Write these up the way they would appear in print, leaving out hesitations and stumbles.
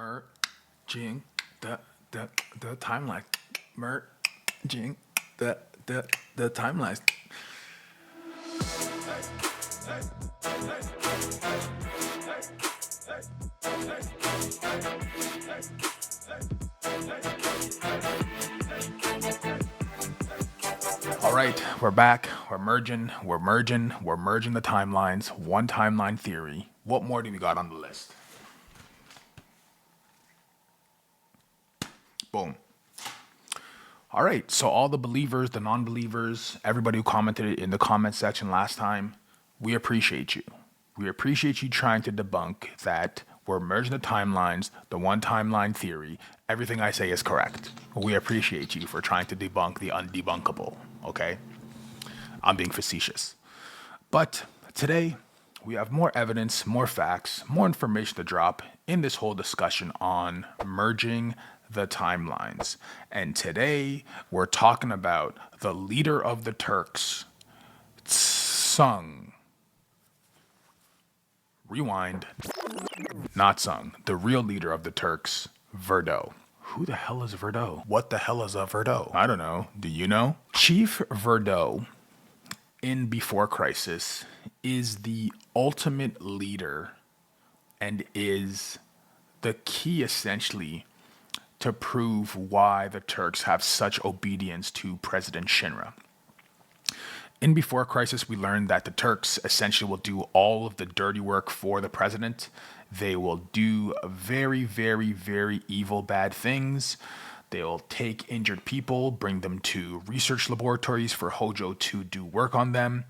merging the timeline. Merging the timelines. All right, we're back. We're merging the timelines. One timeline theory. What more do we got on the list? Boom. All right, so all the believers, the non-believers, everybody who commented in the comment section last time, we appreciate you. We appreciate you trying to debunk that we're merging the timelines, the one timeline theory. Everything I say is correct. We appreciate you for trying to debunk the undebunkable, okay? I'm being facetious. But today, we have more evidence, more facts, more information to drop in this whole discussion on merging the timelines. And today, we're talking about the leader of the Turks, Sung. Rewind. Not Sung. The real leader of the Turks, Verdot. Who the hell is Verdot? What the hell is a Verdot? I don't know. Do you know? Chief Verdot in Before Crisis is the ultimate leader and is the key essentially to prove why the Turks have such obedience to President Shinra. In Before Crisis, we learned that the Turks essentially will do all of the dirty work for the president. They will do very, very, very evil, bad things. They will take injured people, bring them to research laboratories for Hojo to do work on them.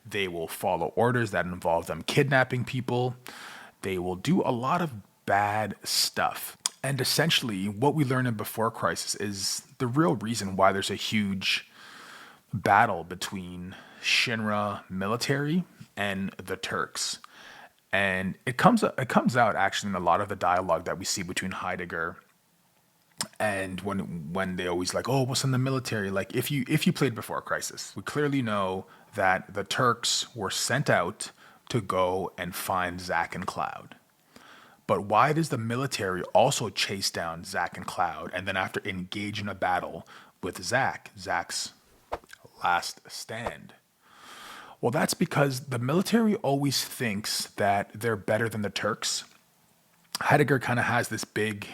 They will follow orders that involve them kidnapping people. They will do a lot of bad stuff. And essentially, what we learned in Before Crisis is the real reason why there's a huge battle between Shinra military and the Turks. And it comes out actually in a lot of the dialogue that we see between Heidegger and when they always like, oh, what's in the military? Like if you played Before Crisis, we clearly know that the Turks were sent out to go and find Zack and Cloud. But why does the military also chase down Zack and Cloud and then after engage in a battle with Zack's last stand? Well, that's because the military always thinks that they're better than the Turks. Heidegger kind of has this big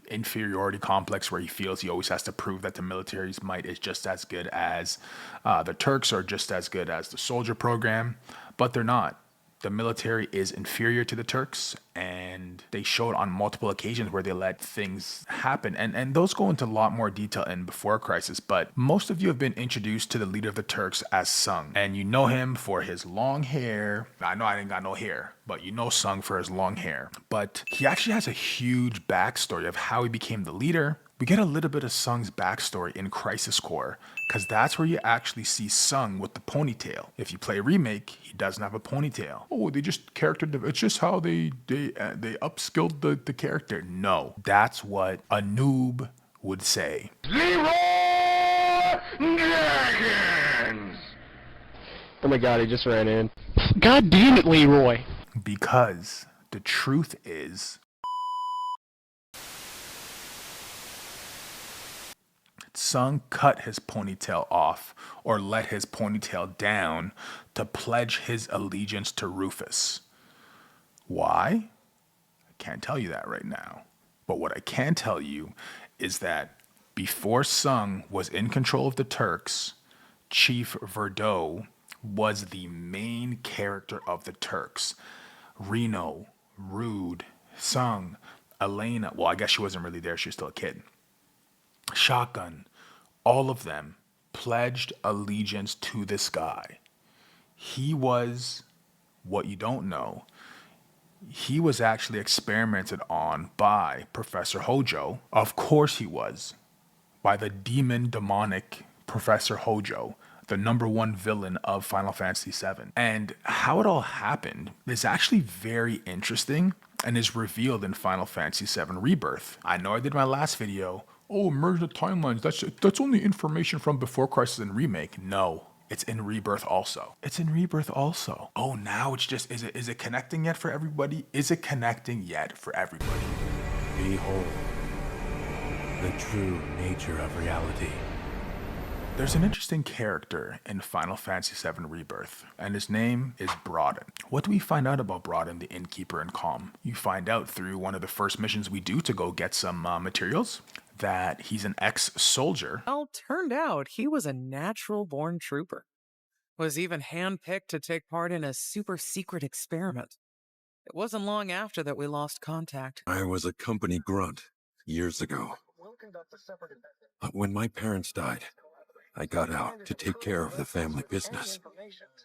inferiority complex where he feels he always has to prove that the military's might is just as good as the Turks or just as good as the soldier program, but they're not. The military is inferior to the Turks, and they showed on multiple occasions where they let things happen. And those go into a lot more detail in Before Crisis, but most of you have been introduced to the leader of the Turks as Sung. And you know him for his long hair. I know I ain't got no hair, but you know Sung for his long hair. But he actually has a huge backstory of how he became the leader. We get a little bit of Sung's backstory in Crisis Core, because that's where you actually see Sung with the ponytail. If you play Remake, he doesn't have a ponytail. Oh, they just it's just how they upskilled the character. No, that's what a noob would say. Zero Dragons! Oh my god, he just ran in. God damn it, Leroy! Because the truth is, Sung cut his ponytail off or let his ponytail down to pledge his allegiance to Rufus. Why? I can't tell you that right now. But what I can tell you is that before Sung was in control of the Turks, Chief Verdot was the main character of the Turks. Reno, Rude, Sung, Elena, well, I guess she wasn't really there, she was still a kid. Shotgun, all of them pledged allegiance to this guy. He was, what you don't know, he was actually experimented on by Professor Hojo. Of course he was. By the demonic Professor Hojo, the #1 villain of Final Fantasy VII. And how it all happened is actually very interesting and is revealed in Final Fantasy VII Rebirth. I know I did my last video, oh, merge the timelines, that's only information from Before Crisis and Remake. No, it's in Rebirth also. It's in Rebirth also. Oh, now it's just, is it connecting yet for everybody? Is it connecting yet for everybody? Behold, the true nature of reality. There's an interesting character in Final Fantasy VII Rebirth, and his name is Broden. What do we find out about Broden, the innkeeper in Kalm? You find out through one of the first missions we do to go get some materials that he's an ex-soldier. Well, turned out he was a natural-born trooper. Was even handpicked to take part in a super-secret experiment. It wasn't long after that we lost contact. I was a company grunt years ago. But when my parents died, I got out to take care of the family business.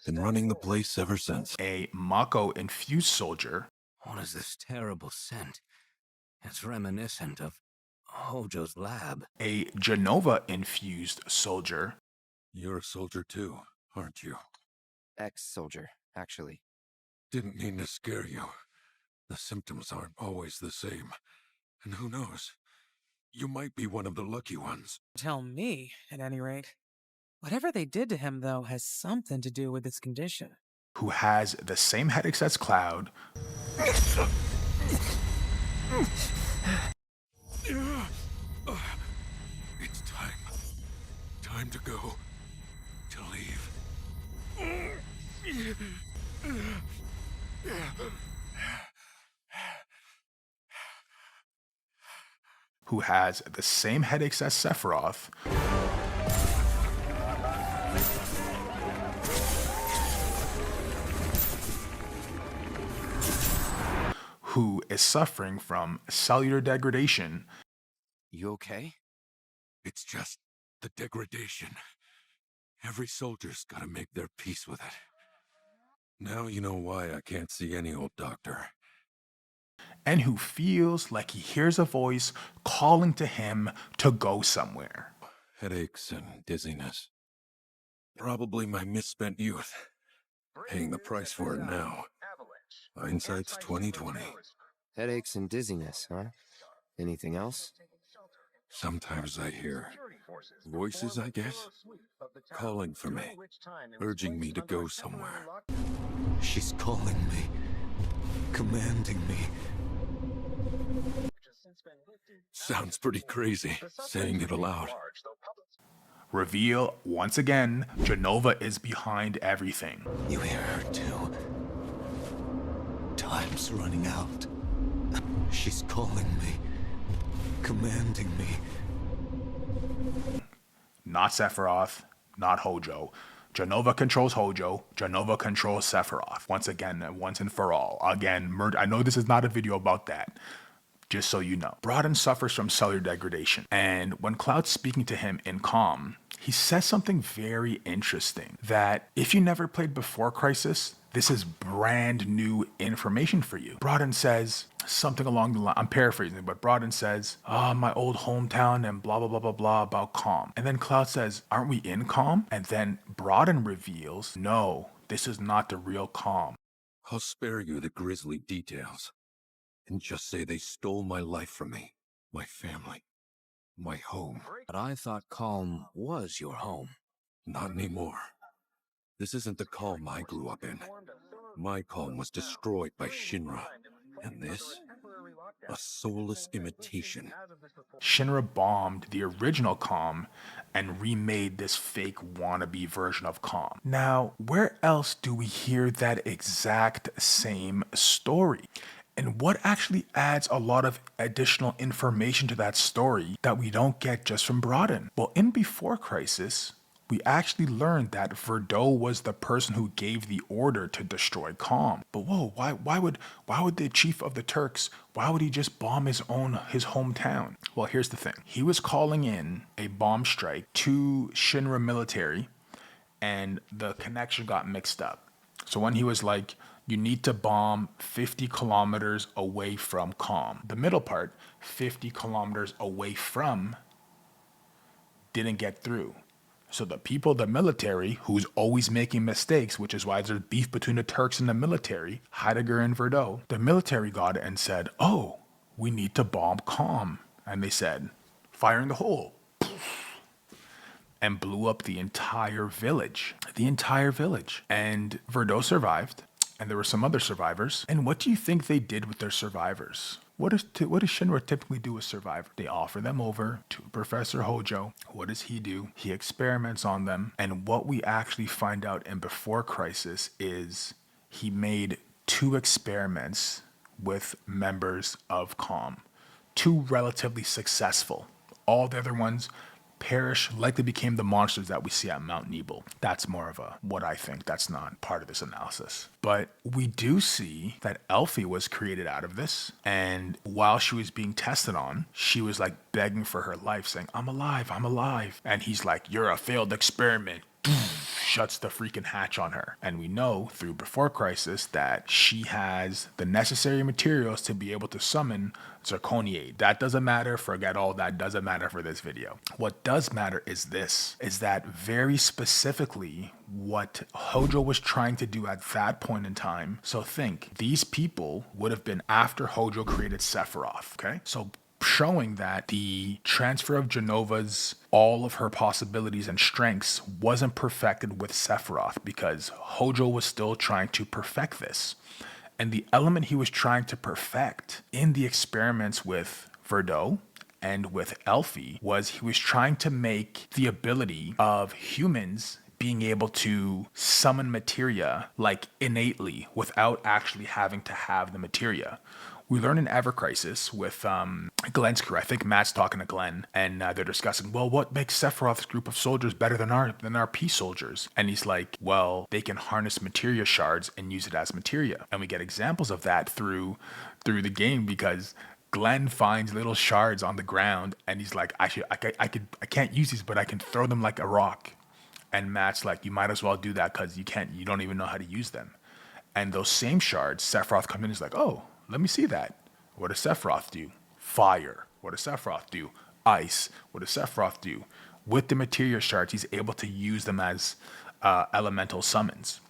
Been running the place ever since. A Mako-infused soldier. What is this terrible scent? It's reminiscent of Hojo's lab. A Jenova-infused soldier. You're a soldier too, aren't you? Ex-soldier, actually. Didn't mean to scare you. The symptoms aren't always the same. And who knows? You might be one of the lucky ones. Tell me, at any rate. Whatever they did to him, though, has something to do with his condition. Who has the same headaches as Cloud. It's time. Time to go. To leave. Who has the same headaches as Sephiroth. Who is suffering from cellular degradation. You okay? It's just the degradation. Every soldier's gotta make their peace with it. Now you know why I can't see any old doctor. And who feels like he hears a voice calling to him to go somewhere. Headaches and dizziness. Probably my misspent youth. Paying the price for it now. Hindsight's 20/20. Headaches and dizziness, huh? Anything else? Sometimes I hear voices, I guess, calling for me, urging me to go somewhere. She's calling me, commanding me. Sounds pretty crazy, saying it aloud. Reveal, once again, Jenova is behind everything. You hear her too. Time's running out. She's calling me, commanding me. Not Sephiroth, not Hojo. Jenova controls Hojo, Jenova controls Sephiroth. Once again, once and for all. Again, I know this is not a video about that. Just so you know. Broden suffers from cellular degradation. And when Cloud's speaking to him in Kalm, he says something very interesting. That if you never played before Crisis, this is brand new information for you. Broden says something along the line, I'm paraphrasing, but Broden says, my old hometown and blah, blah, blah, blah, blah about Kalm. And then Cloud says, aren't we in Kalm? And then Broden reveals, no, this is not the real Kalm. I'll spare you the grisly details. And just say they stole my life from me, my family, my home. But I thought Kalm was your home. Not anymore. This isn't the Kalm I grew up in. My Kalm was destroyed by Shinra. And this? A soulless imitation. Shinra bombed the original Kalm and remade this fake wannabe version of Kalm. Now, where else do we hear that exact same story? And what actually adds a lot of additional information to that story that we don't get just from Broden? Well, in Before Crisis, we actually learned that Verdot was the person who gave the order to destroy Kalm. But whoa, why would the chief of the Turks, why would he just bomb his hometown? Well, here's the thing. He was calling in a bomb strike to Shinra military, and the connection got mixed up. So when he was like, you need to bomb 50 kilometers away from Kalm. The middle part, 50 kilometers away from, didn't get through. So the people, the military, who's always making mistakes, which is why there's beef between the Turks and the military, Heidegger and Verdot, the military got it and said, oh, we need to bomb Kalm. And they said, fire in the hole. And blew up the entire village. The entire village. And Verdot survived. And there were some other survivors. And what do you think they did with their survivors? What does Shinra typically do with survivors? They offer them over to Professor Hojo. What does he do? He experiments on them. And what we actually find out in Before Crisis is he made 2 experiments with members of Kalm. 2 relatively successful. All the other ones perish, likely became the monsters that we see at Mount Nebel. That's more of a what I think. That's not part of this analysis. But we do see that Elfie was created out of this. And while she was being tested on, she was like begging for her life, saying, I'm alive, I'm alive. And he's like, you're a failed experiment. Shuts the freaking hatch on her. And we know through Before Crisis that she has the necessary materials to be able to summon Zirconiate. That doesn't matter. Forget all that. Doesn't matter for this video. What does matter is this, is that very specifically what Hojo was trying to do at that point in time. So think, these people would have been after Hojo created Sephiroth, okay? So showing that the transfer of Jenova's, all of her possibilities and strengths wasn't perfected with Sephiroth because Hojo was still trying to perfect this. And the element he was trying to perfect in the experiments with Verdot and with Elfie was he was trying to make the ability of humans being able to summon materia like innately without actually having to have the materia. We learn in Ever Crisis with Glenn's crew. I think Matt's talking to Glenn, and they're discussing, well, what makes Sephiroth's group of soldiers better than our peace soldiers? And he's like, well, they can harness materia shards and use it as materia. And we get examples of that through the game because Glenn finds little shards on the ground, and he's like, I can't use these, but I can throw them like a rock. And Matt's like, you might as well do that because you don't even know how to use them. And those same shards, Sephiroth comes in and is like, oh, let me see that. What does Sephiroth do? Fire. What does Sephiroth do? Ice. What does Sephiroth do? With the materia shards, he's able to use them as elemental summons.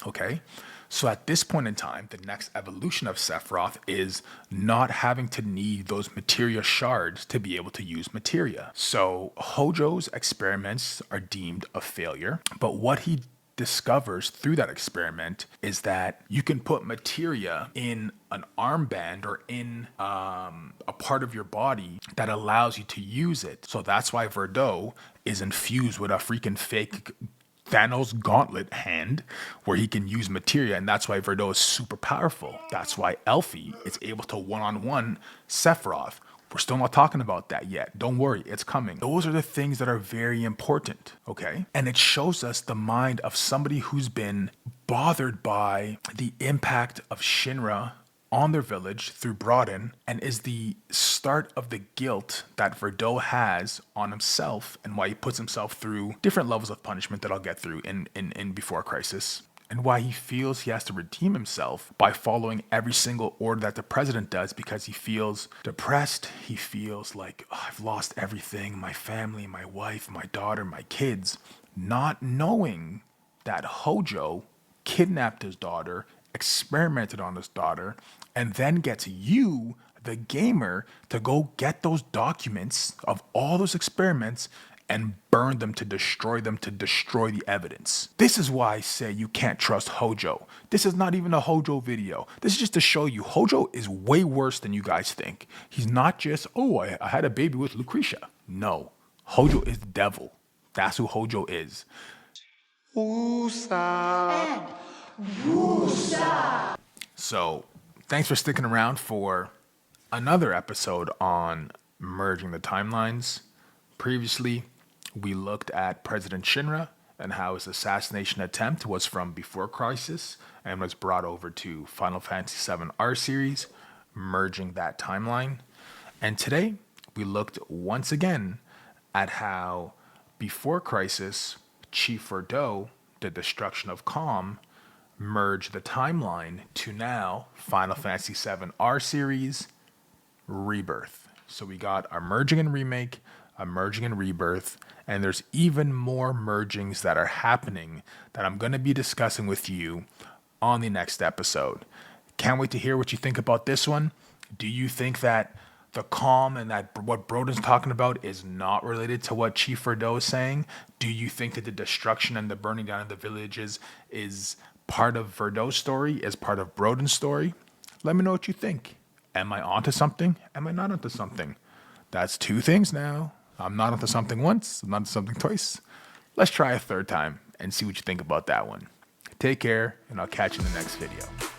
Okay? So at this point in time, the next evolution of Sephiroth is not having to need those materia shards to be able to use materia. So Hojo's experiments are deemed a failure, but what he discovers through that experiment is that you can put materia in an armband or in a part of your body that allows you to use it. So that's why Verdot is infused with a freaking fake Thanos gauntlet hand where he can use materia, and that's why Verdot is super powerful. That's why Elfie is able to one-on-one Sephiroth. We're still not talking about that yet. Don't worry, it's coming. Those are the things that are very important, okay? And it shows us the mind of somebody who's been bothered by the impact of Shinra on their village through Broden, and is the start of the guilt that Verdot has on himself and why he puts himself through different levels of punishment that I'll get through in Before Crisis. And why he feels he has to redeem himself by following every single order that the president does because he feels depressed. He feels like, oh, I've lost everything, my family, my wife, my daughter, my kids, not knowing that Hojo kidnapped his daughter, experimented on his daughter, and then gets you, the gamer, to go get those documents of all those experiments and burn them, to destroy the evidence. This is why I say you can't trust Hojo. This is not even a Hojo video. This is just to show you Hojo is way worse than you guys think. He's not just, oh, I had a baby with Lucretia. No, Hojo is the devil. That's who Hojo is. So, thanks for sticking around for another episode on merging the timelines. Previously, we looked at President Shinra and how his assassination attempt was from Before Crisis and was brought over to Final Fantasy VII R series, merging that timeline. And today, we looked once again at how Before Crisis, Chief Verdot, the Destruction of Kalm, merged the timeline to now Final Fantasy VII R series, Rebirth. So we got a merging and remake, a merging and rebirth, and there's even more mergings that are happening that I'm going to be discussing with you on the next episode. Can't wait to hear what you think about this one. Do you think that the Kalm and that what Broden's talking about is not related to what Chief Verdot is saying? Do you think that the destruction and the burning down of the villages is part of Verdot's story, is part of Broden's story? Let me know what you think. Am I onto something? Am I not onto something? That's two things now. I'm not onto something once, I'm not onto something twice. Let's try a third time and see what you think about that one. Take care, and I'll catch you in the next video.